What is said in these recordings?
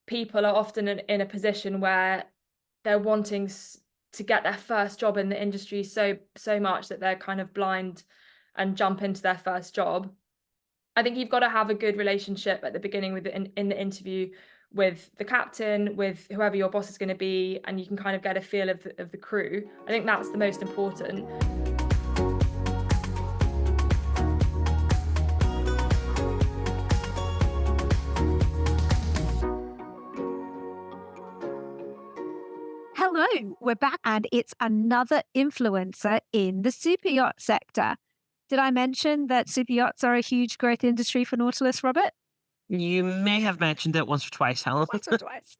people are often in a position where they're wanting to get their first job in the industry so much that they're kind of blind and jump into their first job. I think you've got to have a good relationship at the beginning in the interview with the captain, with whoever your boss is going to be, and you can kind of get a feel of the crew. I think that's the most important. Hello, we're back and it's another influencer in the super yacht sector. Did I mention that super yachts are a huge growth industry for Nautilus, Robert? You may have mentioned it once or twice, Helen. Once or twice.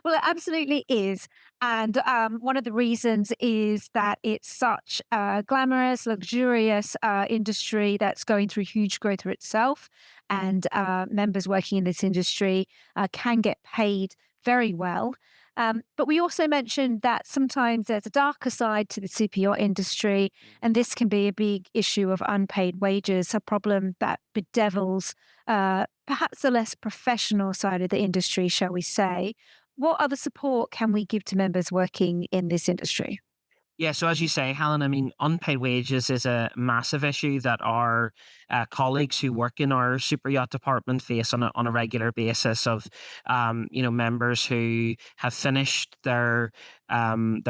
Well, it absolutely is. And one of the reasons is that it's such a glamorous, luxurious industry that's going through huge growth for itself. And members working in this industry can get paid very well. But we also mentioned that sometimes there's a darker side to the super yacht industry, and this can be a big issue of unpaid wages, a problem that bedevils perhaps the less professional side of the industry, shall we say. What other support can we give to members working in this industry? Yeah, so as you say, Helen, I mean, unpaid wages is a massive issue that our colleagues who work in our super yacht department face on a regular basis of, members who have finished their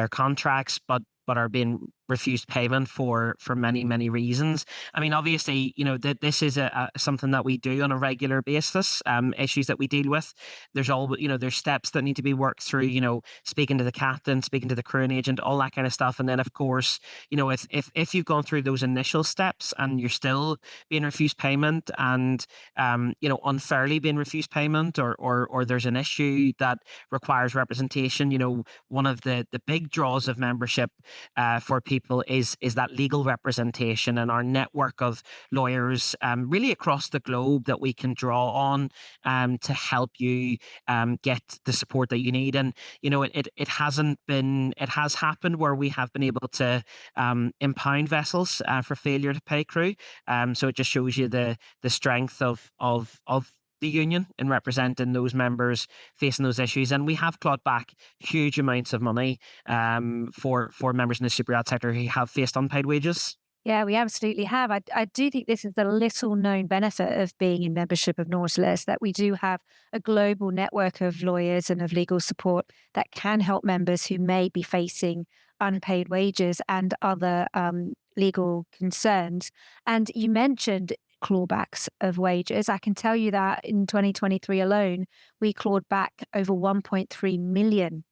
contracts, but are being refused payment for many reasons. I mean, obviously, that this is a something that we do on a regular basis. Issues that we deal with. There's steps that need to be worked through. Speaking to the captain, speaking to the crewing agent, all that kind of stuff. And then, of course, if you've gone through those initial steps and you're still being refused payment and unfairly being refused payment, or there's an issue that requires representation. One of the big draws of membership for people is that legal representation and our network of lawyers really across the globe that we can draw on to help you get the support that you need. And it has happened where we have been able to impound vessels for failure to pay crew. So it just shows you the strength of the union in representing those members facing those issues. And we have clawed back huge amounts of money for members in the super yacht sector who have faced unpaid wages. Yeah, we absolutely have. I do think this is the little known benefit of being in membership of Nautilus, that we do have a global network of lawyers and of legal support that can help members who may be facing unpaid wages and other legal concerns. And you mentioned clawbacks of wages. I can tell you that in 2023 alone, we clawed back over 1.3 million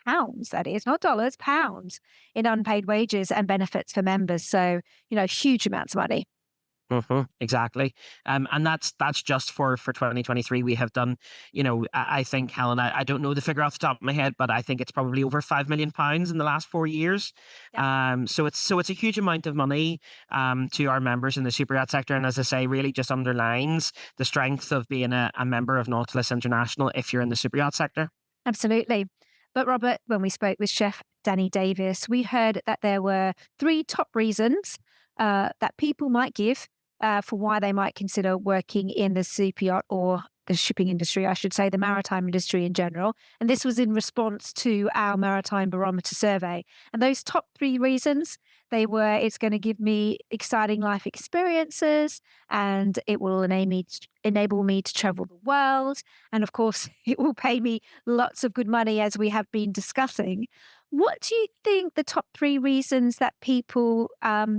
pounds, that is, not dollars, pounds, in unpaid wages and benefits for members. So, huge amounts of money. Exactly. And that's just for 2023. We have done, I think, Helen, I don't know the figure off the top of my head, but I think it's probably over £5 million in the last 4 years. Yeah. So it's a huge amount of money to our members in the super yacht sector. And as I say, really just underlines the strength of being a member of Nautilus International if you're in the super yacht sector. Absolutely. But Robert, when we spoke with Chef Danny Davis, we heard that there were 3 top reasons that people might give for why they might consider working in the super yacht or the shipping industry, I should say, the maritime industry in general. And this was in response to our Maritime Barometer survey. And those top 3 reasons, they were, it's going to give me exciting life experiences, and it will enable me to travel the world. And of course, it will pay me lots of good money, as we have been discussing. What do you think the top 3 reasons that people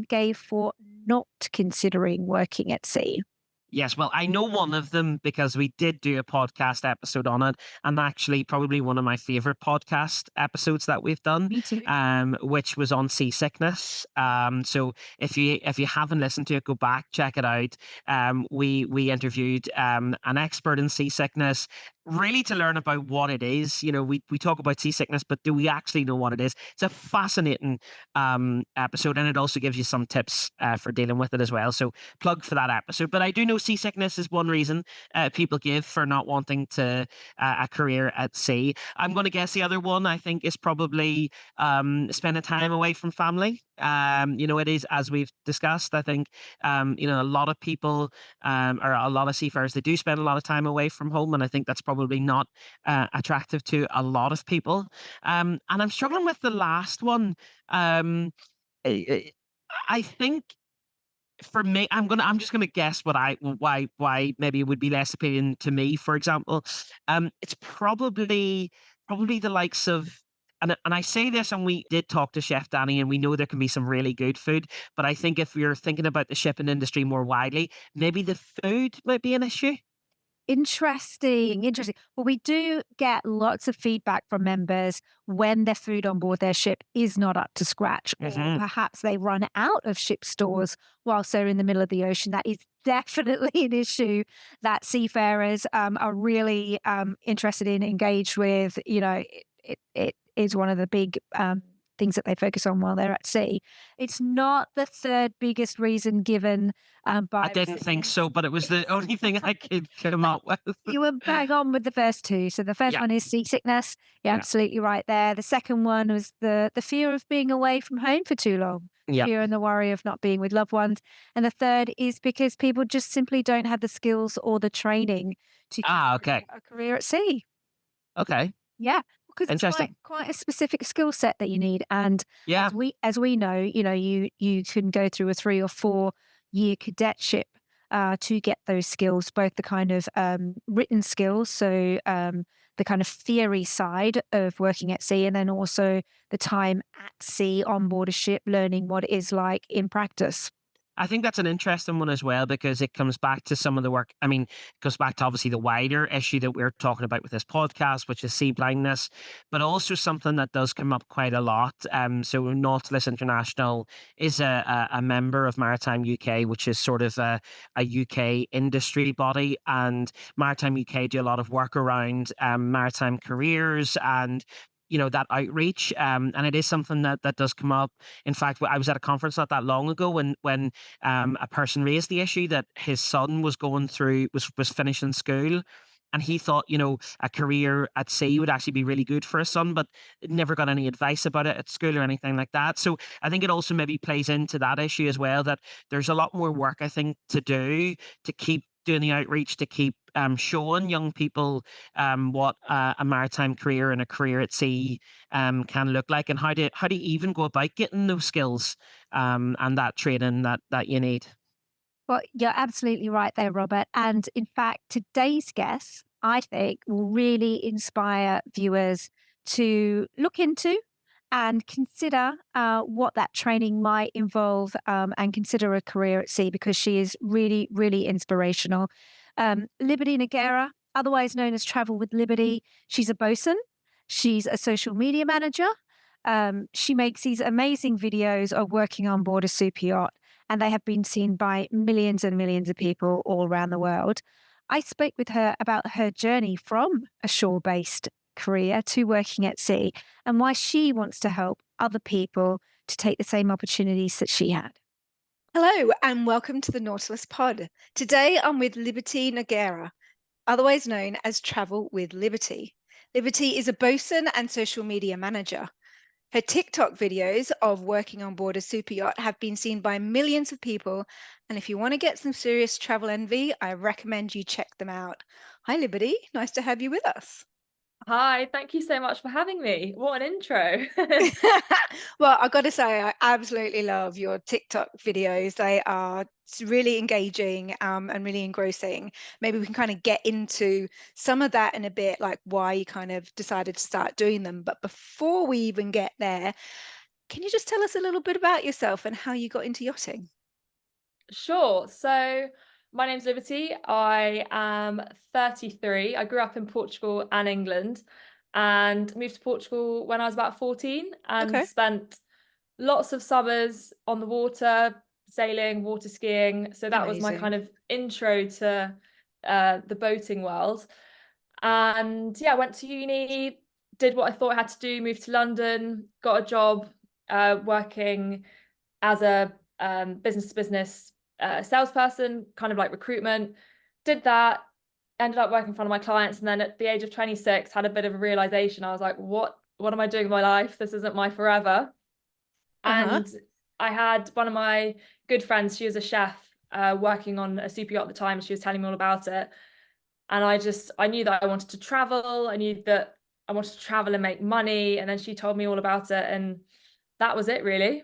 gave for not considering working at sea? Yes, well, I know one of them because we did do a podcast episode on it, and actually probably one of my favorite podcast episodes that we've done, Me too. which was on seasickness. So if you haven't listened to it, go back, check it out. We interviewed an expert in seasickness, really to learn about what it is. We talk about seasickness, but do we actually know what it is? It's a fascinating episode, and it also gives you some tips for dealing with it as well. So plug for that episode. But I do know seasickness is one reason people give for not wanting to a career at sea. I'm going to guess the other one, I think, is probably spending time away from family. It is, as we've discussed, I think, a lot of people, or a lot of seafarers, they do spend a lot of time away from home. And I think that's probably not attractive to a lot of people. And I'm struggling with the last one. I I think for me, I'm just gonna guess why maybe it would be less appealing to me, for example. It's probably the likes of, and I say this, and we did talk to Chef Danny, and we know there can be some really good food, but I think if you're thinking about the shipping industry more widely, maybe the food might be an issue. Interesting, interesting. Well, we do get lots of feedback from members when their food on board their ship is not up to scratch, or Mhm. perhaps they run out of ship stores whilst they're in the middle of the ocean. That is definitely an issue that seafarers are really interested in, engaged with. It is one of the big things that they focus on while they're at sea. It's not the third biggest reason given I by didn't think so, but it was the only thing I could come up with. you were bang on with the first two. So the first Yeah, one is seasickness. You're yeah, absolutely right there. The second one was the fear of being away from home for too long, yeah. fear and the worry of not being with loved ones. And the third is because people just simply don't have the skills or the training to Ah, carry okay, out a career at sea. okay, Yeah, because it's interesting. quite a specific skill set that you need. And Yeah. as we know, you can go through a 3 or 4 year cadetship to get those skills, both the kind of written skills, so the kind of theory side of working at sea, and then also the time at sea on board a ship, learning what it is like in practice. I think that's an interesting one as well, because it comes back to some of the work. I mean, it goes back to obviously the wider issue that we're talking about with this podcast, which is sea blindness, but also something that does come up quite a lot. So Nautilus International is a member of Maritime UK, which is sort of a UK industry body, and Maritime UK do a lot of work around maritime careers and that outreach, and it is something that does come up. In fact, I was at a conference not that long ago when a person raised the issue that his son was finishing school, and he thought a career at sea would actually be really good for his son, but never got any advice about it at school or anything like that. So I think it also maybe plays into that issue as well, that there's a lot more work, I think, to do to keep doing the outreach, to keep showing young people what a maritime career and a career at sea can look like, and how to even go about getting those skills and that training that you need. Well, you're absolutely right there, Robert. And in fact, today's guest, I think, will really inspire viewers to look into and consider what that training might involve, and consider a career at sea, because she is really, really inspirational. Liberty Noguera, otherwise known as Travel with Liberty, she's a bosun. She's a social media manager. She makes these amazing videos of working on board a super yacht, and they have been seen by millions and millions of people all around the world. I spoke with her about her journey from a shore based career to working at sea, and why she wants to help other people to take the same opportunities that she had. Hello, and welcome to the Nautilus Pod. Today I'm with Liberty Noguera, otherwise known as Travel with Liberty. Liberty is a bosun and social media manager. Her TikTok videos of working on board a super yacht have been seen by millions of people, and if you want to get some serious travel envy, I recommend you check them out. Hi, Liberty. Nice to have you with us. Hi, thank you so much for having me. What an intro. Well, I got to say, I absolutely love your TikTok videos. They are really engaging, and really engrossing. Maybe we can kind of get into some of that in a bit, like why you kind of decided to start doing them. But before we even get there, can you just tell us a little bit about yourself and how you got into yachting? Sure. So my name's Liberty. I am 33. I grew up in Portugal and England, and moved to Portugal when I was about 14, and Okay, spent lots of summers on the water, sailing, water skiing. So that was my kind amazing. of intro to the boating world. And yeah, I went to uni, did what I thought I had to do, moved to London, got a job working as a business to business salesperson, kind of like recruitment. Did that, ended up working for one of my clients, and then at the age of 26 had a bit of a realization. I was like, what am I doing with my life? This isn't my forever. And I had one of my good friends, she was a chef, working on a super yacht at the time. She was telling me all about it, and I knew that I wanted to travel. I knew that I wanted to travel and make money, and then she told me all about it, and that was it, really.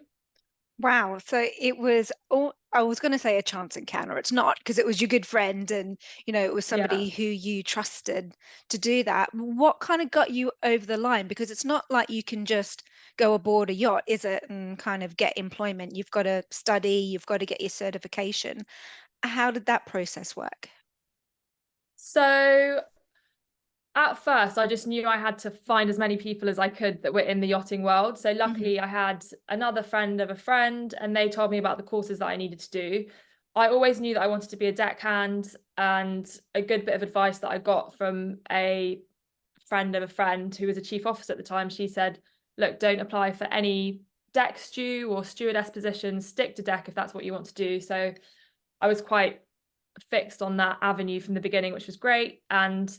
Wow. So it was all, I was going to say a chance encounter. It's not, because it was your good friend and, it was somebody Yeah. who you trusted to do that. What kind of got you over the line? Because it's not like you can just go aboard a yacht, is it, and kind of get employment. You've got to study, you've got to get your certification. How did that process work? So at first, I just knew I had to find as many people as I could that were in the yachting world. So luckily, I had another friend of a friend, and they told me about the courses that I needed to do. I always knew that I wanted to be a deckhand, and a good bit of advice that I got from a friend of a friend who was a chief officer at the time, she said, look, don't apply for any deck stew or stewardess positions, stick to deck if that's what you want to do. So I was quite fixed on that avenue from the beginning, which was great. And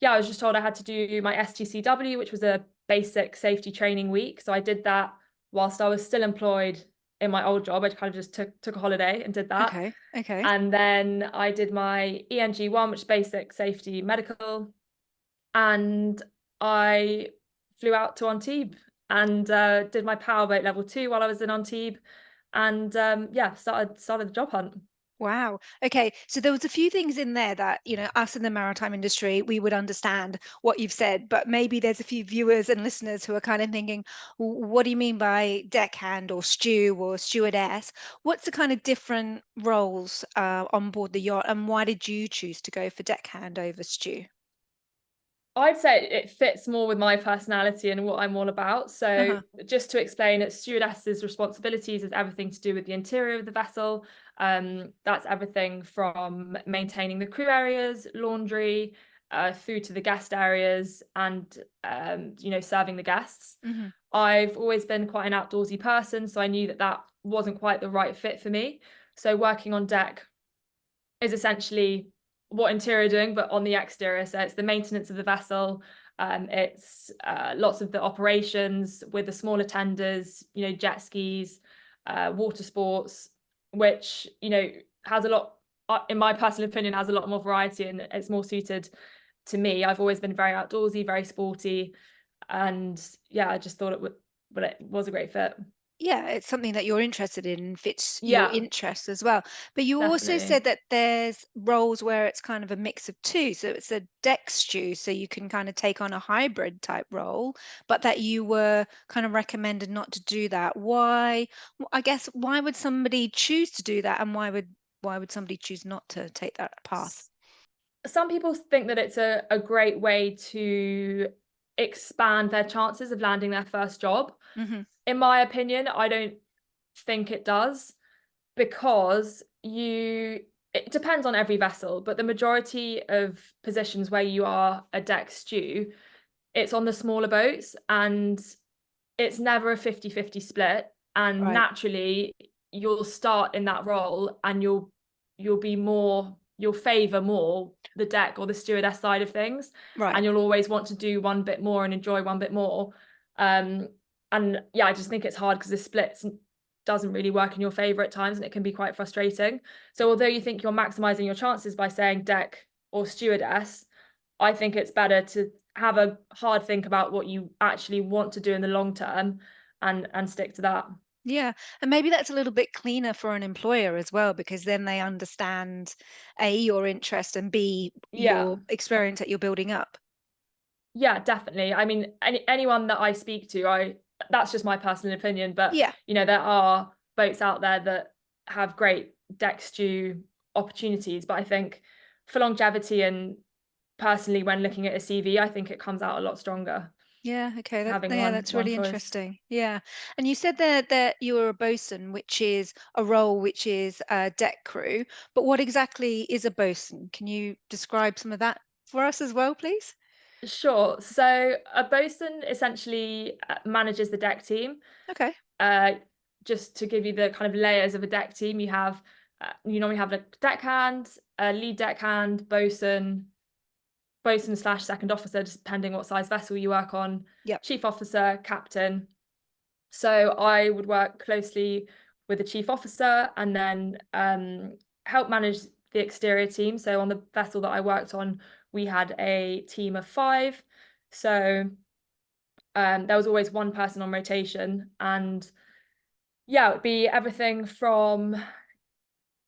yeah, I was just told I had to do my STCW, which was a basic safety training week. So I did that whilst I was still employed in my old job. I kind of just took a holiday and did that. Okay. And then I did my ENG1, which is basic safety medical. And I flew out to Antibes and did my powerboat level 2 while I was in Antibes. And yeah, started the job hunt. Wow. Okay. So there was a few things in there that, us in the maritime industry, we would understand what you've said, but maybe there's a few viewers and listeners who are kind of thinking, What do you mean by deckhand or stew or stewardess? What's the kind of different roles on board the yacht, and why did you choose to go for deckhand over stew? I'd say it fits more with my personality and what I'm all about. So just to explain it, stewardess's responsibilities is everything to do with the interior of the vessel. That's everything from maintaining the crew areas, laundry, through to the guest areas, and serving the guests. I've always been quite an outdoorsy person, so I knew that wasn't quite the right fit for me. So working on deck is essentially what interior doing, but on the exterior. So it's the maintenance of the vessel. It's lots of the operations with the smaller tenders, jet skis, water sports, which, has a lot, in my personal opinion, has a lot more variety, and it's more suited to me. I've always been very outdoorsy, very sporty. And yeah, I just thought it was a great fit. Yeah, it's something that you're interested in and fits your Yeah, interests as well. But you also definitely. said that there's roles where it's kind of a mix of two. So it's a deck stew, so you can kind of take on a hybrid type role, but that you were kind of recommended not to do that. Why? I guess why would somebody choose to do that, and why would somebody choose not to take that path? Some people think that it's a great way to expand their chances of landing their first job. In my opinion, I don't think it does, because it depends on every vessel, but the majority of positions where you are a deck stew, it's on the smaller boats, and it's never a 50-50 split. And Right. naturally, you'll start in that role, and you'll favor more the deck or the stewardess side of things, Right. and you'll always want to do one bit more and enjoy one bit more. And yeah, I just think it's hard because the splits doesn't really work in your favor at times, and it can be quite frustrating. So although you think you're maximizing your chances by saying deck or stewardess, I think it's better to have a hard think about what you actually want to do in the long term, and stick to that. Yeah, and maybe that's a little bit cleaner for an employer as well, because then they understand A, your interest, and B, Yeah. your experience that you're building up. Yeah, definitely. I mean, anyone that I speak to, that's just my personal opinion, but Yeah. there are boats out there that have great deck stew opportunities. But I think for longevity, and personally when looking at a CV, I think it comes out a lot stronger Yeah, okay. having Yeah, one that's one really choice. interesting. Yeah. And you said there that you were a bosun, which is a role which is deck crew. But what exactly is a bosun? Can you describe some of that for us as well, please? Sure. So a bosun essentially manages the deck team. Okay. Uh, just to give you the kind of layers of a deck team, you have You normally have a deckhand, a lead deckhand, bosun / second officer, just depending what size vessel you work on, Yep. chief officer, captain. So I would work closely with the chief officer and then help manage the exterior team. So on the vessel that I worked on, we had a team of 5. So there was always one person on rotation, and yeah, it would be everything from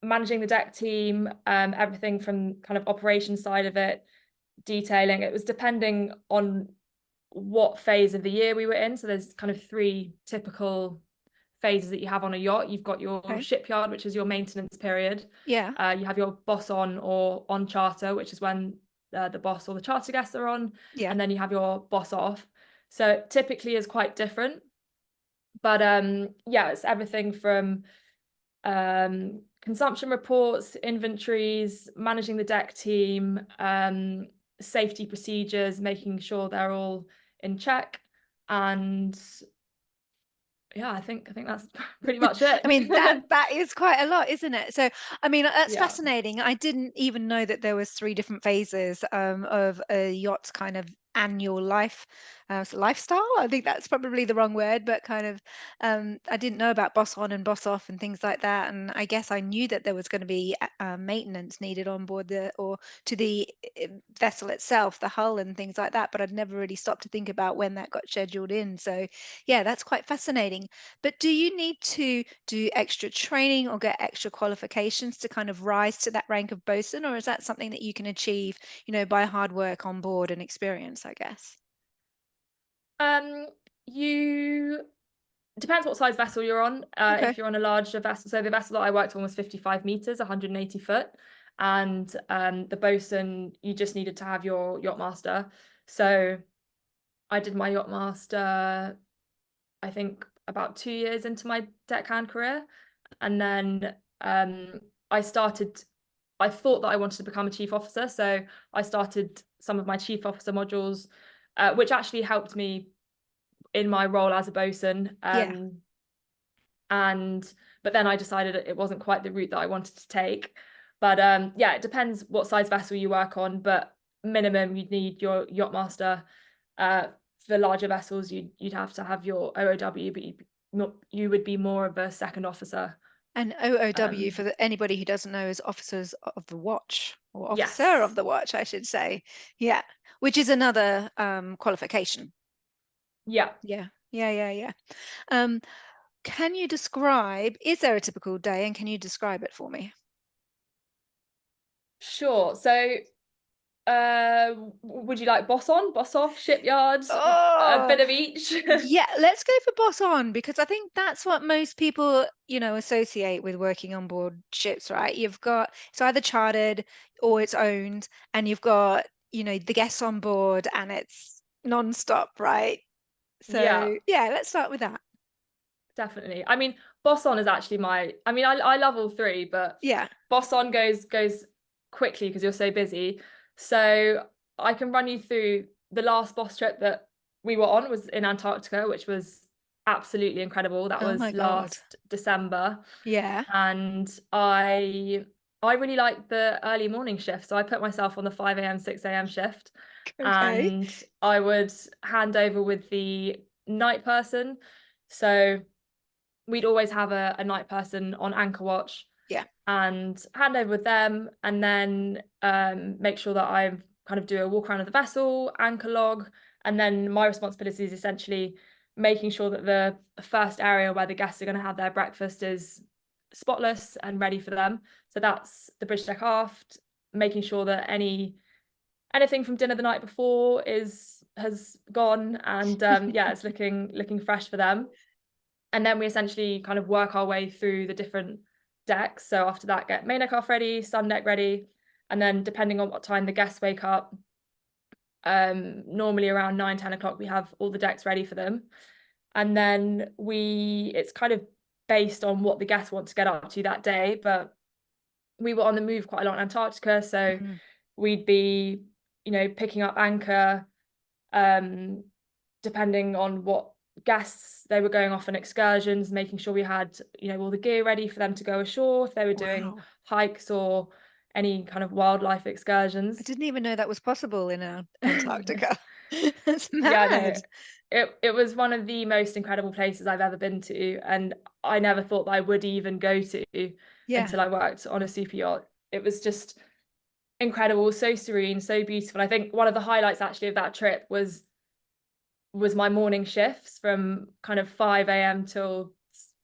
managing the deck team, everything from kind of operations side of it, detailing. It was depending on what phase of the year we were in. So there's kind of 3 typical phases that you have on a yacht. You've got your shipyard, which is your maintenance period. Yeah. You have your boss on or on charter, which is when the boss or the charter guests are on. Yeah. And then you have your boss off. So it typically is quite different. But yeah, it's everything from consumption reports, inventories, managing the deck team, safety procedures, making sure they're all in check, and yeah, I think that's pretty much it. I mean, that is quite a lot, isn't it? So, I mean, that's Yeah. fascinating. I didn't even know that there was 3 different phases of a yacht's kind of annual life, so lifestyle. I think that's probably the wrong word, but kind of, I didn't know about boss on and boss off and things like that. And I guess I knew that there was going to be maintenance needed on board or to the vessel itself, the hull and things like that. But I'd never really stopped to think about when that got scheduled in. So, yeah, that's quite fascinating. But do you need to do extra training or get extra qualifications to kind of rise to that rank of bosun, or is that something that you can achieve, by hard work on board and experience, I guess? You depends what size vessel you're on. Okay. If you're on a larger vessel, so the vessel that I worked on was 55 meters, 180 foot, and the bosun, you just needed to have your yacht master. So I did my yacht master, I think about 2 years into my deckhand career, and then I thought that I wanted to become a chief officer, so I started some of my chief officer modules, which actually helped me in my role as a bosun. Yeah. But then I decided it wasn't quite the route that I wanted to take. But yeah, it depends what size vessel you work on, but minimum you'd need your yacht master. For larger vessels, you'd have to have your OOW, but you would be more of a second officer. And OOW, for anybody who doesn't know, is officers of the watch, or officer Yes. of the watch, I should say. Yeah, which is another qualification. Yeah. Yeah. Can you describe, is there a typical day, and can you describe it for me? Sure. So would you like boss on, boss off, shipyard, a Oh, bit of each? yeah, let's go for boss on, because I think that's what most people, associate with working on board ships, right? You've got, it's either chartered or it's owned, and you've got, the guests on board, and it's non-stop, right? Yeah, So, yeah, let's start with that. definitely. I mean, boss on is actually I love all 3, but Yeah. boss on goes quickly because you're so busy. So I can run you through the last boss trip that we were on was in Antarctica, which was absolutely incredible. That Oh was my God. last December. Yeah. And I really like the early morning shift. So I put myself on the 5 a.m., 6 a.m. shift. Okay. And I would hand over with the night person. So we'd always have a night person on anchor watch. Yeah. And hand over with them, and then make sure that I kind of do a walk around of the vessel, anchor log, and then my responsibility is essentially making sure that the first area where the guests are going to have their breakfast is spotless and ready for them. So that's the bridge deck aft, making sure that anything from dinner the night before has gone, and yeah, it's looking fresh for them. And then we essentially kind of work our way through the different decks. So after that, get main deck off ready, sun deck ready, and then depending on what time the guests wake up, normally around 9-10 o'clock, we have all the decks ready for them. And then it's kind of based on what the guests want to get up to that day, but we were on the move quite a lot in Antarctica, so we'd be picking up anchor, depending on what guests, they were going off on excursions, making sure we had, all the gear ready for them to go ashore if they were doing Wow. hikes or any kind of wildlife I excursions. didn't even know that was possible in Antarctica. That's Yeah, no, mad. it was one of the most incredible places I've ever been to, and I never thought that I would even go to Yeah. until I worked on a super yacht. It was just incredible, so serene, so beautiful. I think one of the highlights actually of that trip was my morning shifts from kind of 5 a.m. till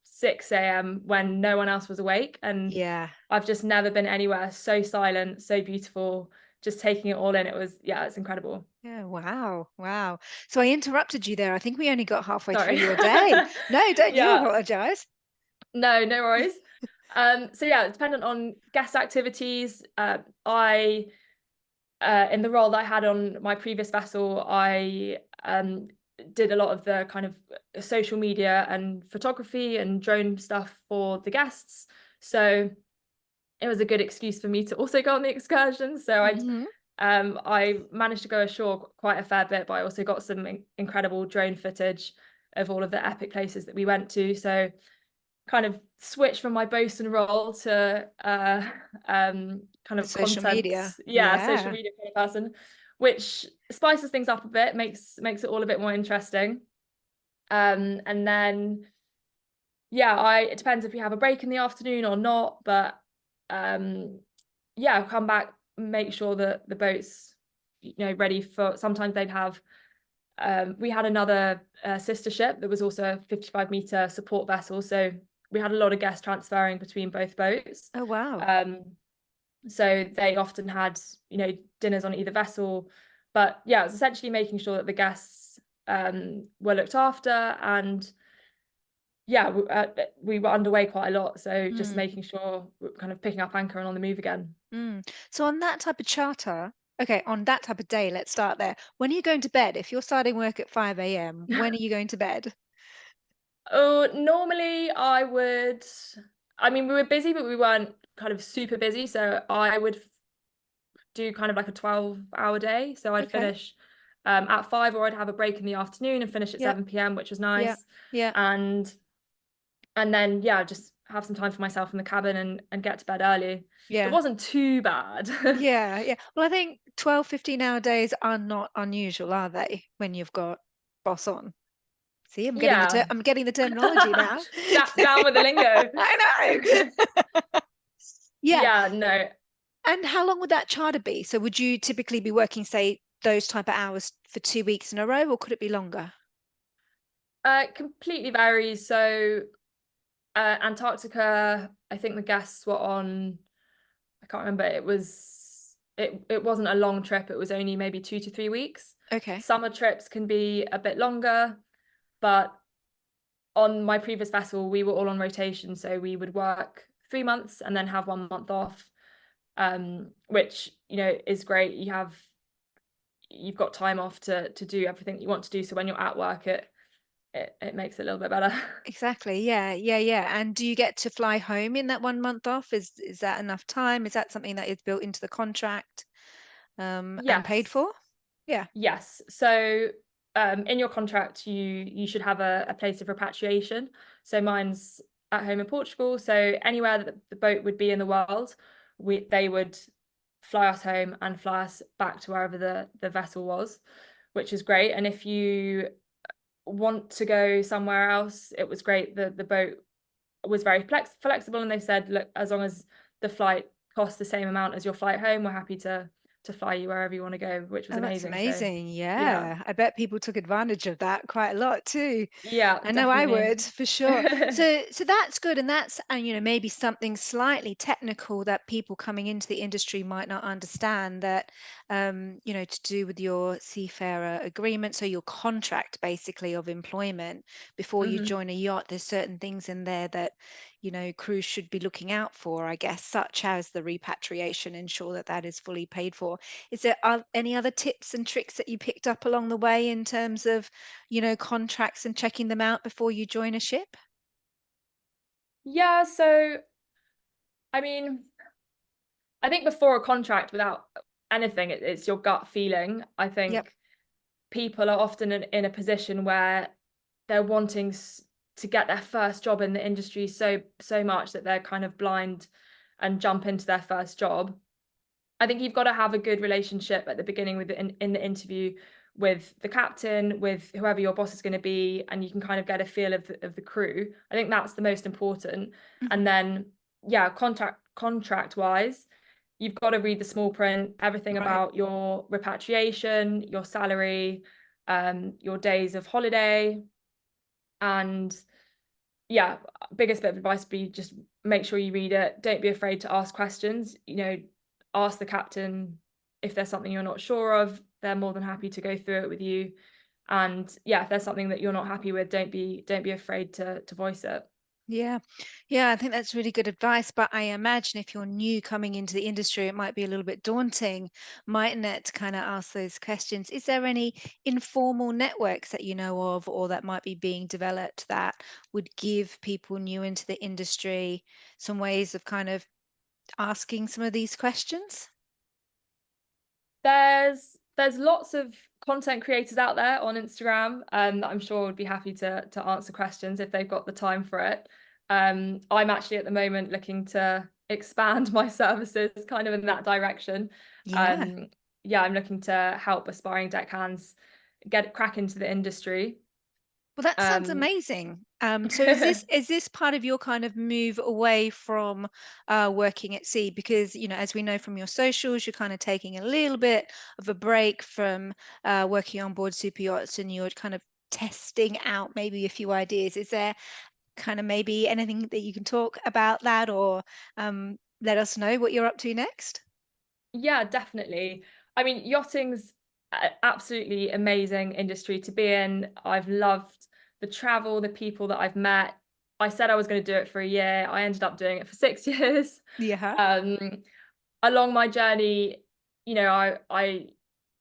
6 a.m. when no one else was awake. And Yeah. I've just never been anywhere so silent, so beautiful, just taking it all in. It's incredible. Yeah. Wow. Wow. So I interrupted you there. I think we only got halfway through Sorry. your day. No, don't you Yeah, apologize. no worries. So yeah, it's dependent on guest activities. I in the role that I had on my previous vessel, I did a lot of the kind of social media and photography and drone stuff for the guests. So it was a good excuse for me to also go on the excursions. So Mhm. I managed to go ashore quite a fair bit, but I also got some incredible drone footage of all of the epic places that we went to. So kind of switched from my bosun role to kind The of social content, media. social Yeah. media kind of person, which spices things up a bit, makes it all a bit more interesting. And then it depends if we have a break in the afternoon or not, but I'll come back, make sure that the boat's ready for. Sometimes they'd have we had another sister ship that was also a 55-meter support vessel, so we had a lot of guests transferring between both boats. Oh, wow. So they often had, dinners on either vessel. But yeah, it was essentially making sure that the guests were looked after, and we were underway quite a lot. So just Mm. making sure we're kind of picking up anchor and on the move again. So on that type of charter, okay, on that type of day, let's start there. When are you going to bed? If you're starting work at 5 a.m., when are you going to bed? Oh, normally we were busy, but we weren't kind of super busy. So I would do kind of like a 12-hour day. So I'd Okay. finish at 5, or I'd have a break in the afternoon and finish at Yeah. 7 p.m., which was Yeah. nice. Yeah. And then just have some time for myself in the cabin and get to bed early. It Yeah. wasn't too bad. Yeah. Yeah. Well, I think 12, 15-hour days are not unusual, are they? When you've got boss on. See, Yeah. I'm getting the terminology now. Down with the lingo. I know. Yeah. Yeah, no. And how long would that charter be? So would you typically be working, say, those type of hours for 2 weeks in a row, or could it be longer? Completely varies. So Antarctica, I think the guests were on, I can't remember, it wasn't a long trip, it was only maybe 2 to 3 weeks. Okay. Summer trips can be a bit longer, but on my previous vessel we were all on rotation, so we would work 3 months and then have 1 month off, which is great. You've got time off to do everything you want to do, so when you're at work it makes it a little bit better. Exactly. Yeah. Yeah. Yeah. And do you get to fly home in that 1 month off? Is that enough time? Is that something that is built into the contract, and paid Yes. for? Yeah. Yes. So in your contract, you should have a place of repatriation. So mine's at home in Portugal. So anywhere that the boat would be in the world, they would fly us home and fly us back to wherever the vessel was, which is great. And if you want to go somewhere else, it was great. The boat was very flexible, and they said, look, as long as the flight costs the same amount as your flight home, we're happy to fly you wherever you want to go, which was Oh, that's amazing. So amazing. yeah. Yeah. I bet people took advantage of that quite a lot too. Yeah, I know I definitely. would for sure. So that's good, and that's maybe something slightly technical that people coming into the industry might not understand, that to do with your seafarer agreement, so your contract basically of employment before you Mhm. join a yacht. There's certain things in there that crews should be looking out for, I guess, such as the repatriation, ensure that that is fully paid for. Is there any other tips and tricks that you picked up along the way in terms of contracts and checking them out before you join a ship? Yeah, so I mean, I think before a contract, without anything, it's your gut feeling. I Yep. think people are often in a position where they're wanting to get their first job in the industry so much that they're kind of blind and jump into their first job. I think you've got to have a good relationship at the beginning with in the interview with the captain, with whoever your boss is going to be, and you can kind of get a feel of the crew. I think that's the most important. And then, yeah, contract wise, you've got to read the small print, everything Right. about your repatriation, your salary, your days of holiday, and yeah, biggest bit of advice would be just make sure you read it. Don't be afraid to ask questions. Ask the captain if there's something you're not sure of. They're more than happy to go through it with you. And yeah, if there's something that you're not happy with, don't be afraid to voice it. Yeah. Yeah, I think that's really good advice. But I imagine if you're new coming into the industry, it might be a little bit daunting, mightn't it, to kind of ask those questions? Is there any informal networks that you know of or that might be being developed that would give people new into the industry some ways of kind of asking some of these questions? There's lots of content creators out there on Instagram that I'm sure would be happy to answer questions if they've got the time for it. I'm actually at the moment looking to expand my services kind of in that direction. Yeah. Yeah, I'm looking to help aspiring deckhands crack into the industry. Well, that sounds Um, amazing. So is this part of your kind of move away from working at sea? Because, as we know from your socials, you're kind of taking a little bit of a break from working on board super yachts, and you're kind of testing out maybe a few ideas. Is there kind of maybe anything that you can talk about that, or let us know what you're up to next? Yeah, definitely. I mean, yachting's absolutely amazing industry to be in. I've loved the travel, the people that I've met. I said I was going to do it for a year. I ended up doing it for 6 years. Yeah. Um, Along my journey, I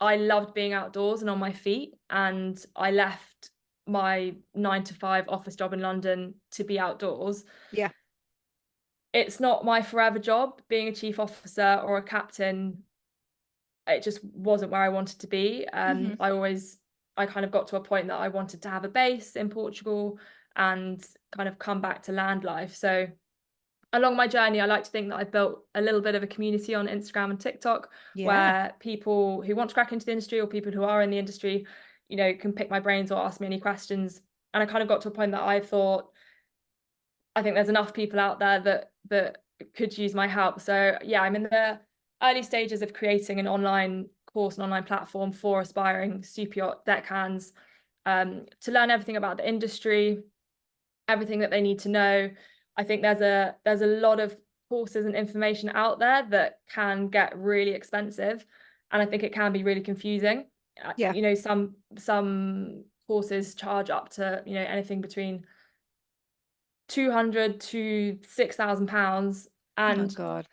loved being outdoors and on my feet, and I left my 9 to 5 office job in London to be outdoors. Yeah. It's not my forever job being a chief officer or a captain. It just wasn't where I wanted to be. Hmm. I kind of got to a point that I wanted to have a base in Portugal and kind of come back to land life. So along my journey, I like to think that I've built a little bit of a community on Instagram and TikTok Yeah. where people who want to crack into the industry or people who are in the industry, can pick my brains or ask me any questions. And I kind of got to a point that I thought, I think there's enough people out there that could use my help. So yeah, I'm in the early stages of creating an online course, an online platform for aspiring super yacht deckhands, to learn everything about the industry, everything that they need to know. I think there's a lot of courses and information out there that can get really expensive, and I think it can be really confusing. Yeah. Some courses charge up to anything between 200 to £6,000, Oh and God.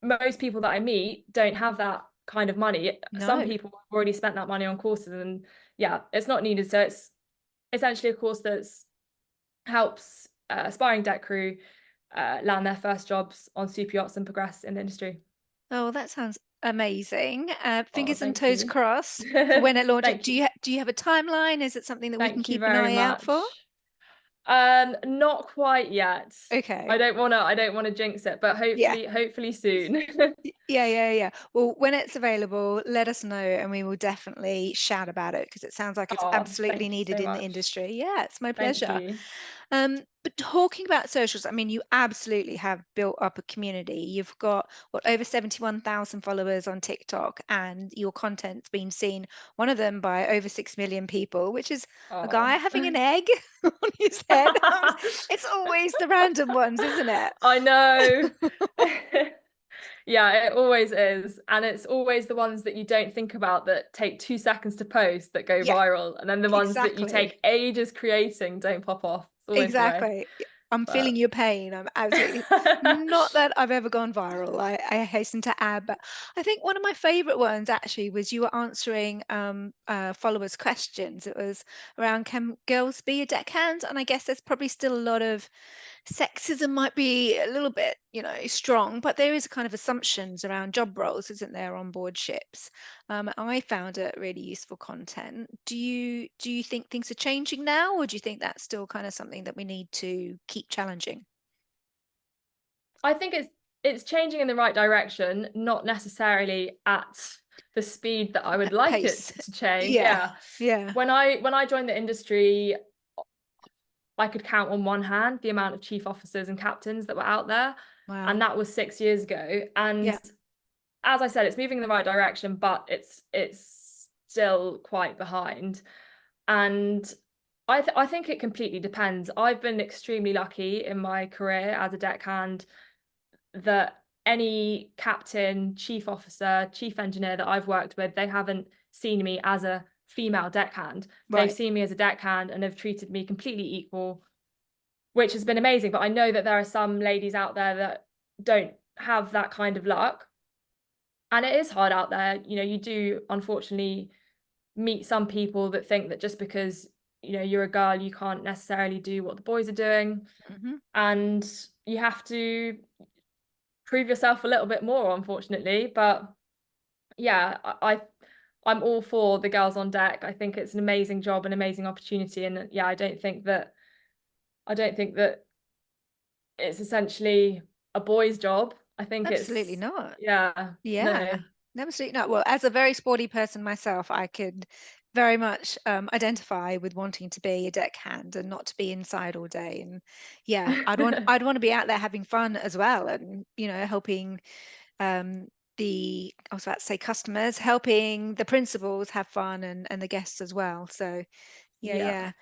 most people that I meet don't have that kind of money. Some No. people have already spent that money on courses, and yeah, it's not needed. So it's essentially a course that's helps aspiring deck crew land their first jobs on super yachts and progress in the industry. Oh, that sounds amazing. Oh, Fingers and thank toes you. crossed for when it launches. Thank you. Do you have a timeline? Is it something that we can Thank you keep an very eye out for? much. Not quite yet. Okay. I don't wanna jinx it, but Yeah. hopefully soon. Yeah, yeah, yeah. Well, when it's available, let us know and we will definitely shout about it because it sounds like it's Oh, absolutely thank you needed so in the much. industry. Yeah, it's my Thank pleasure. you. But talking about socials, I mean, you absolutely have built up a community. You've got what over 71,000 followers on TikTok, and your content's been seen, one of them by over 6 million people, which is a guy Oh. having an egg on his head. It's always the random ones, isn't it? I know. Yeah, it always is. And it's always the ones that you don't think about that take 2 seconds to post that go Yeah, viral. And then the ones that you exactly. take ages creating don't pop off. It's always the way. Exactly. I'm feeling But your pain. I'm absolutely not that I've ever gone viral. I hasten to add, but I think one of my favorite ones actually was you were answering followers' questions. It was around, can girls be a deckhand? And I guess there's probably still a lot of sexism might be a little bit, strong, but there is kind of assumptions around job roles, isn't there, on board ships? I found it really useful content. Do you think things are changing now, or do you think that's still kind of something that we need to keep challenging? I think it's changing in the right direction, not necessarily at the speed that I would At like it pace. to change. Yeah. Yeah. Yeah. When I joined the industry, I could count on one hand the amount of chief officers and captains that were out there, and Wow. that was 6 years ago. And Yeah. as I said, it's moving in the right direction, but it's still quite behind. And I think it completely depends. I've been extremely lucky in my career as a deckhand that any captain, chief officer, chief engineer that I've worked with, they haven't seen me as a female deckhand. They've Right. seen me as a deckhand and have treated me completely equal, which has been amazing. But I know that there are some ladies out there that don't have that kind of luck. And it is hard out there. You do unfortunately meet some people that think that just because, you're a girl, you can't necessarily do what the boys are doing. Hmm. And you have to prove yourself a little bit more, unfortunately. But yeah, I'm all for the girls on deck. I think it's an amazing job, an amazing opportunity. And yeah, I don't think that it's essentially a boy's job. I think Absolutely it's, not. yeah, Yeah, no. absolutely not. Well, as a very sporty person myself, I could very much identify with wanting to be a deckhand and not to be inside all day. And yeah, I'd want to be out there having fun as well, and helping um, I was about to say customers, helping the principals have fun, and the guests as well. So yeah, Yeah, yeah.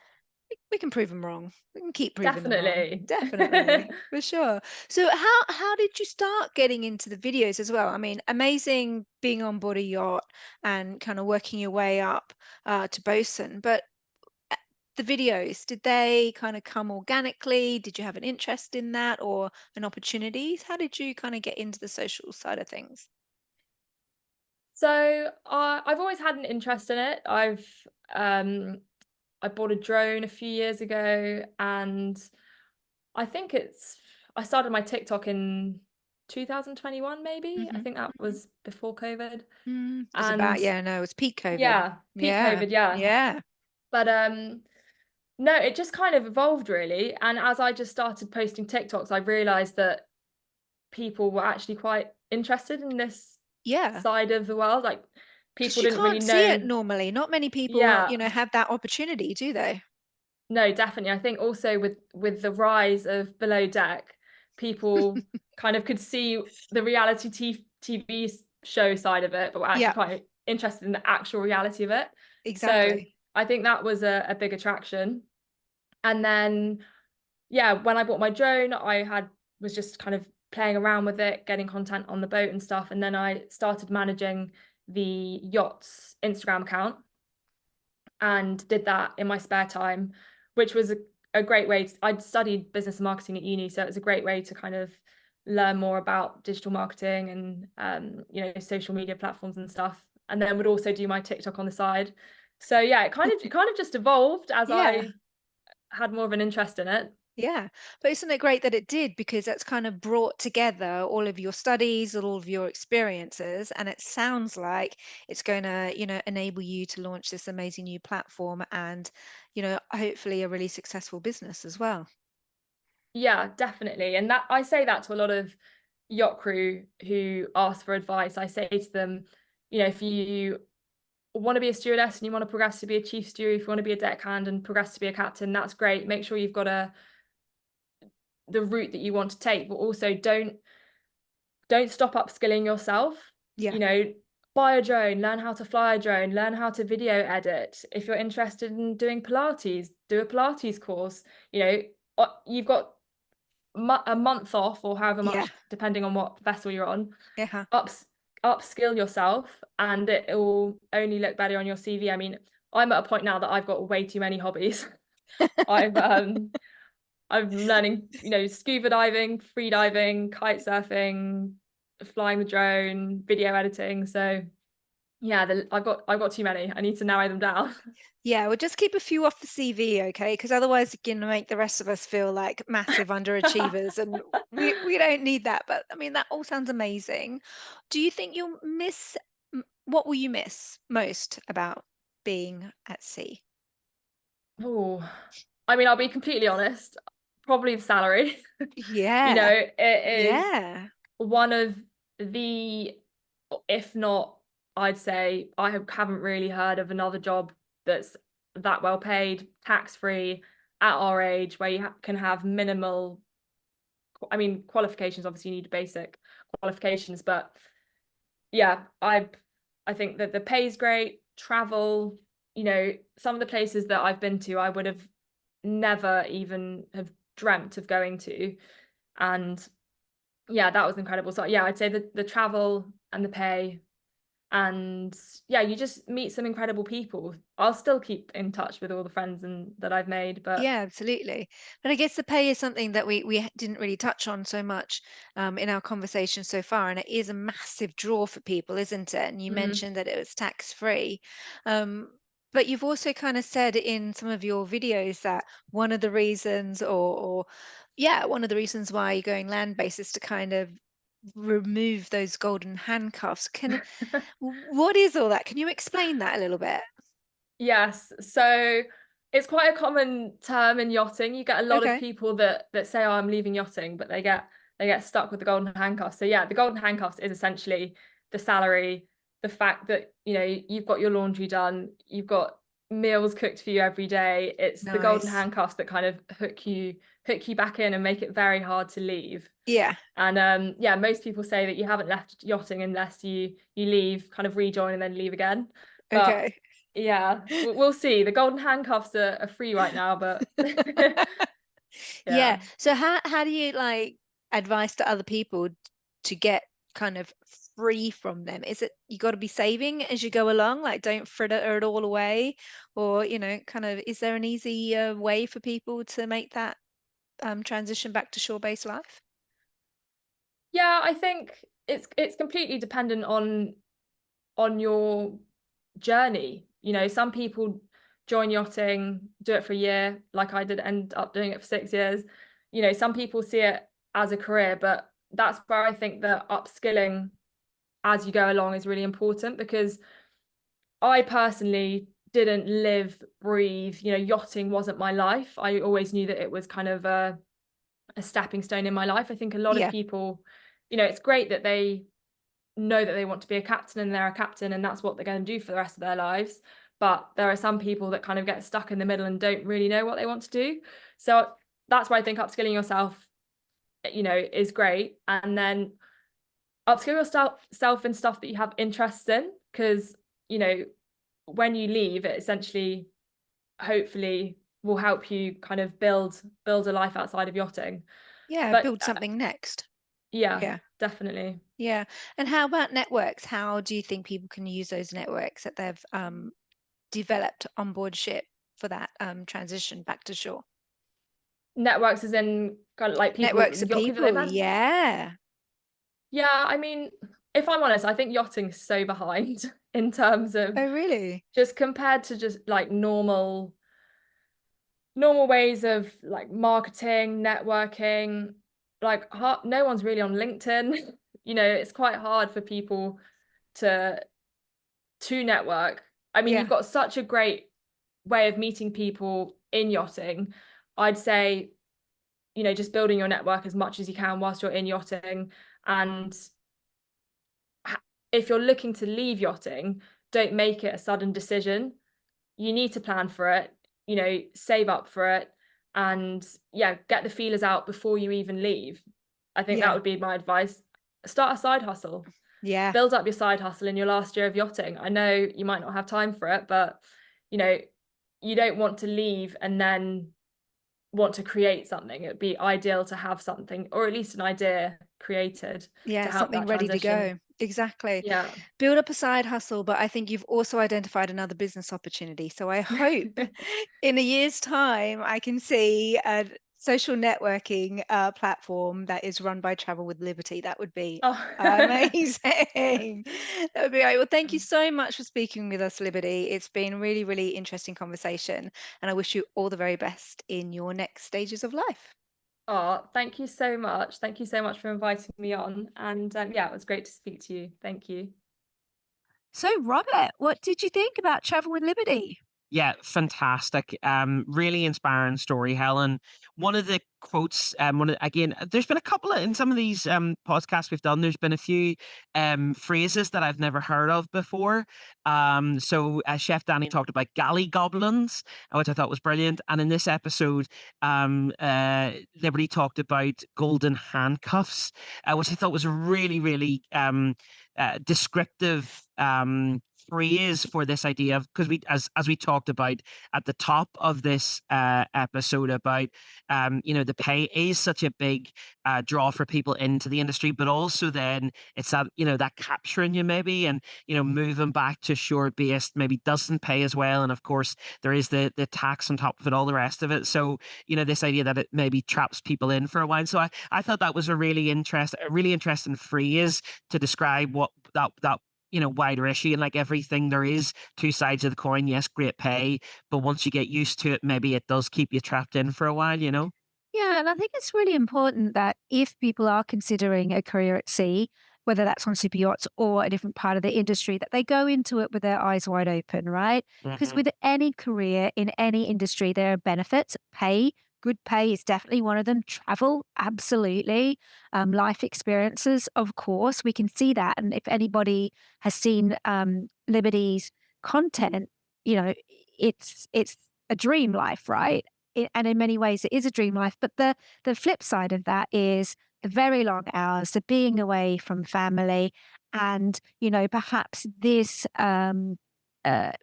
We can prove them wrong. We can keep proving them wrong. definitely. Definitely, for sure. So how did you start getting into the videos as well? I mean, amazing being on board a yacht and kind of working your way up to bosun, but uh, the videos, did they kind of come organically? Did you have an interest in that or an opportunity? How did you kind of get into the social side of things? So I've always had an interest in it. Um I bought a drone a few years ago, and I think I started my TikTok in 2021, maybe. I Hmm. think that was before COVID. It was about, And yeah, no, it was peak COVID. yeah, peak Yeah, COVID, yeah. yeah, But no, it just kind of evolved really. And as I just started posting TikToks, I realized that people were actually quite interested in this yeah. side of the world. Like Because people you didn't really can't see it know. normally. Not many people, Yeah, have that opportunity, do they? no, definitely. I think also with the rise of below deck, people kind of could see the reality TV show side of it, but were actually Yeah, quite interested in the actual reality of it. So exactly. I think that was a big attraction. And then yeah, when I bought my drone, was just kind of playing around with it, getting content on the boat and stuff. And then I started managing the yacht's Instagram account and did that in my spare time, which was a great way I'd studied business and marketing at uni, so it was a great way to kind of learn more about digital marketing and social media platforms and stuff. And then would also do my TikTok on the side. So yeah, it kind of just evolved as Yeah, I had more of an interest in it. yeah. But isn't it great that it did? Because that's kind of brought together all of your studies, all of your experiences, and it sounds like it's going to, enable you to launch this amazing new platform and, hopefully a really successful business as well. Yeah, definitely. And that I say that to a lot of yacht crew who ask for advice. I say to them, if you want to be a stewardess and you want to progress to be a chief steward, if you want to be a deckhand and progress to be a captain, that's great. Make sure you've got the route that you want to take, but also don't stop upskilling yourself. Yeah, You know, buy a drone, learn how to fly a drone, learn how to video edit. If you're interested in doing Pilates, do a Pilates course. You've got a month off or however yeah, much, depending on what vessel you're on, yeah. upskill yourself, and it will only look better on your CV. I mean, I'm at a point now that I've got way too many hobbies. I've I'm learning, scuba diving, free diving, kite surfing, flying the drone, video editing. So yeah, I've got too many. I need to narrow them down. Yeah, well, just keep a few off the CV, okay? Because otherwise, you're gonna make the rest of us feel like massive underachievers, and we don't need that. But I mean, that all sounds amazing. Do you think you'll miss what will you miss most about being at sea? Oh, I mean, I'll be completely honest, probably the salary. You know, Yeah, it is yeah, one of the, if not, I'd say haven't really heard of another job that's that well paid, tax free at our age, where you can have minimal. I mean, qualifications, obviously you need basic qualifications, but yeah, I think that the pay's great. Travel, you know, some of the places that I've been to, I would have never even have dreamt of going to, and yeah, that was incredible. So yeah, I'd say the travel and the pay, and yeah, you just meet some incredible people. I'll still keep in touch with all the friends that I've made, but yeah, absolutely. But I guess the pay is something that we didn't really touch on so much in our conversation so far, and it is a massive draw for people, isn't it? And you mm, mentioned that it was tax free. Um, but you've also kind of said in some of your videos that one of the reasons, or yeah, one of the reasons why you're going land-based is to kind of remove those golden handcuffs. What is all that? Can you explain that a little bit? yes. So it's quite a common term in yachting. You get a lot of Okay. people that say, "Oh, I'm leaving yachting," but they get stuck with the golden handcuffs. So yeah, the golden handcuffs is essentially the salary, the fact that, you know, you've got your laundry done, you've got meals cooked for you every day. It's the golden Nice. handcuffs that kind of hook you back in and make it very hard to leave. Yeah. And yeah, most people say that you haven't left yachting unless you leave, kind of rejoin and then leave again. But Okay. yeah, we'll see. The golden handcuffs are free right now, but Yeah. yeah. So how do you like advise to other people to get kind of free from them? Is it you got to be saving as you go along, like don't fritter it all away, or kind of is there an easy way for people to make that transition back to shore-based life? Yeah, I think it's completely dependent on your journey. You know, some people join yachting, do it for a year, like I did, end up doing it for 6 years. You know, some people see it as a career, but that's where I think that upskilling as you go along is really important, because I personally didn't live, breathe, you know, yachting wasn't my life. I always knew that it was kind of a stepping stone in my life. I think a lot of Yeah. people, you know, it's great that they know that they want to be a captain and they're a captain and that's what they're going to do for the rest of their lives. But there are some people that kind of get stuck in the middle and don't really know what they want to do. So that's why I think upskilling yourself, you know, is great. And then upskill yourself in stuff that you have interest in, because, you know, when you leave, it essentially, hopefully, will help you kind of build a life outside of yachting. Yeah, But build something next. yeah, Yeah. definitely. Yeah. And how about networks? How do you think people can use those networks that they've developed on board ship for that transition back to shore? Networks as in kind of like people, Networks of yacht people that they've people. met. Yeah. Yeah, I mean, if I'm honest, I think yachting's so behind in terms of, Oh, really? just compared to just like normal ways of like marketing, networking. Like no one's really on LinkedIn. You know, it's quite hard for people to network. I mean, Yeah. you've got such a great way of meeting people in yachting. I'd say, you know, just building your network as much as you can whilst you're in yachting. And if you're looking to leave yachting, don't make it a sudden decision. You need to plan for it, you know, save up for it, and yeah, get the feelers out before you even leave. I think that Yeah. would be my advice. Start a side hustle. Yeah. Build up your side hustle in your last year of yachting. I know you might not have time for it, but you know, you don't want to leave and then want to create something. It would be ideal to have something, or at least an idea, created to Yeah. help Something that ready to transition. go. Exactly. Yeah. Build up a side hustle, but I think you've also identified another business opportunity. So I hope in a year's time I can see a social networking platform that is run by Travel with Liberty. That would be Oh. amazing. That would be great. Well, thank you so much for speaking with us, Liberty. It's been really, really interesting conversation, and I wish you all the very best in your next stages of life. Oh, thank you so much. Thank you so much for inviting me on. And yeah, it was great to speak to you. Thank you. So, Robert, what did you think about Travel with Liberty? Yeah, fantastic. Really inspiring story, Helen. One of the quotes, again, there's been a couple of, in some of these podcasts we've done, there's been a few phrases that I've never heard of before. So Chef Danny talked about galley goblins, which I thought was brilliant. And in this episode, Liberty talked about golden handcuffs, which I thought was a really, really descriptive phrase for this idea of, because we, as we talked about at the top of this episode about the pay is such a big draw for people into the industry, but also then it's that that capturing you maybe, and moving back to shore based maybe doesn't pay as well, and of course there is the tax on top of it, all the rest of it. So this idea that it maybe traps people in for a while. So I thought that was a really interesting phrase to describe what that wider issue. And like everything, there is two sides of the coin. Yes, great pay, but once you get used to it, maybe it does keep you trapped in for a while. Yeah, and I think it's really important that if people are considering a career at sea, whether that's on super yachts or a different part of the industry, that they go into it with their eyes wide open, right? Because Mhm. with any career in any industry, there are benefits. Pay, good pay is definitely one of them. Travel, absolutely. Life experiences, of course, we can see that. And if anybody has seen Liberty's content, it's a dream life, right? And in many ways, it is a dream life. But the flip side of that is the very long hours, the being away from family, and perhaps this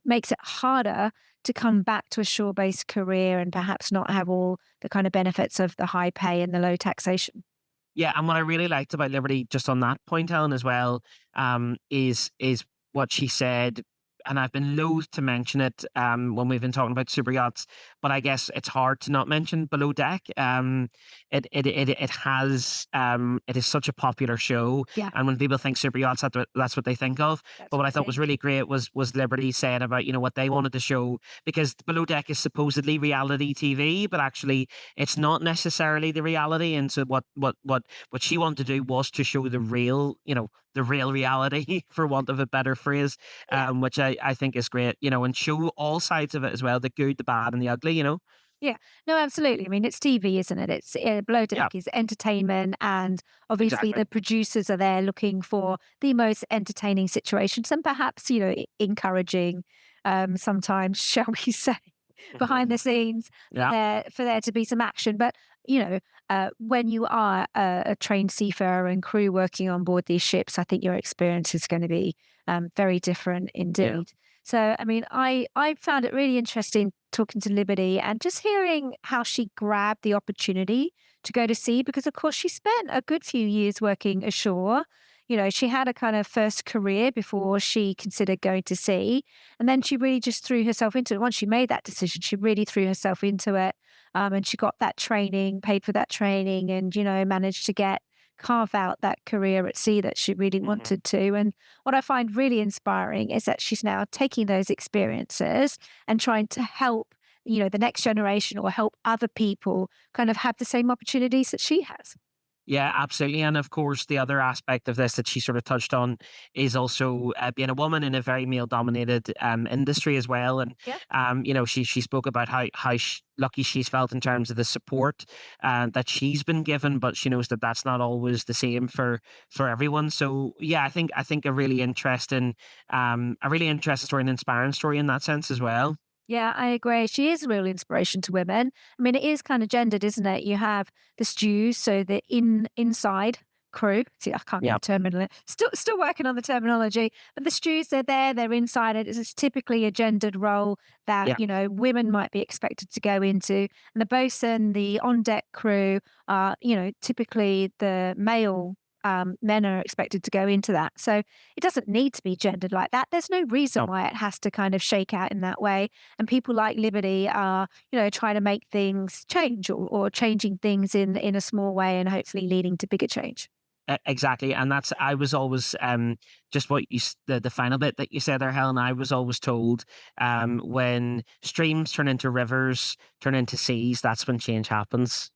makes it harder to come back to a shore-based career and perhaps not have all the kind of benefits of the high pay and the low taxation. Yeah, and what I really liked about Liberty, just on that point, Helen, as well, is what she said. And I've been loath to mention it when we've been talking about super yachts, but I guess it's hard to not mention Below Deck. It is such a popular show, Yeah, and when people think super yachts, that's what they think of. that's But what what I I thought was think. really great was Liberty saying about what they wanted to show, because Below Deck is supposedly reality TV, but actually it's not necessarily the reality. And so what she wanted to do was to show the real reality, for want of a better phrase, Yeah. which I think is great, and show all sides of it as well, the good, the bad, and the ugly. Yeah, no, absolutely. I mean, it's TV, isn't it? It's Below Yeah, Deck is entertainment, and obviously exactly. the producers are there looking for the most entertaining situations, and perhaps encouraging, sometimes, shall we say, Mhm. behind the scenes Yeah, for there to be some action. But when you are a trained seafarer and crew working on board these ships, I think your experience is going to be very different yeah. indeed. So, I mean, I found it really interesting talking to Liberty and just hearing how she grabbed the opportunity to go to sea because, of course, she spent a good few years working ashore. She had a kind of first career before she considered going to sea. And then she really just threw herself into it. Once she made that decision, she really threw herself into it. And she got that training, paid for that training, and, managed to carve out that career at sea that she really Mhm. wanted to. And what I find really inspiring is that she's now taking those experiences and trying to help, the next generation or help other people kind of have the same opportunities that she has. Yeah, absolutely. And of course, the other aspect of this that she sort of touched on is also being a woman in a very male dominated industry as well. And, Yeah. she spoke about how lucky she's felt in terms of the support that she's been given, but she knows that that's not always the same for everyone. So, yeah, I think a really interesting story and inspiring story in that sense as well. Yeah, I agree. She is a real inspiration to women. I mean, it is kind of gendered, isn't it? You have the stews, so the inside crew. See, I can't get Yeah. the terminology. Still working on the terminology. But the stews, they're there, they're inside it. It's typically a gendered role that, Yeah. women might be expected to go into. And the bosun, the on deck crew are, typically the male men are expected to go into that. So it doesn't need to be gendered like that. There's no reason No. why it has to kind of shake out in that way. And people like Liberty are, trying to make things change or changing things in a small way and hopefully leading to bigger change. Exactly, and that's I was always just what the final bit that you said there, Helen. I was always told when streams turn into rivers, turn into seas, that's when change happens.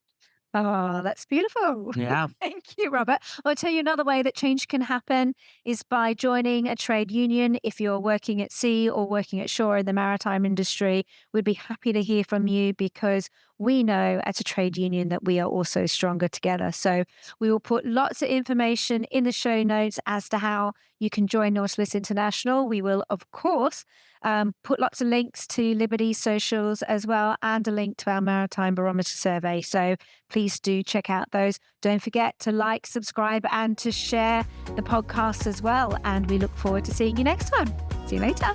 Oh, that's beautiful. Yeah. Thank you, Robert. I'll tell you another way that change can happen is by joining a trade union. If you're working at sea or working at shore in the maritime industry, we'd be happy to hear from you because we know as a trade union that we are also stronger together. So we will put lots of information in the show notes as to how you can join Nautilus International. We will, of course, put lots of links to Liberty's socials as well and a link to our Maritime Barometer survey. So please do check out those. Don't forget to like, subscribe, and to share the podcast as well. And we look forward to seeing you next time. See you later.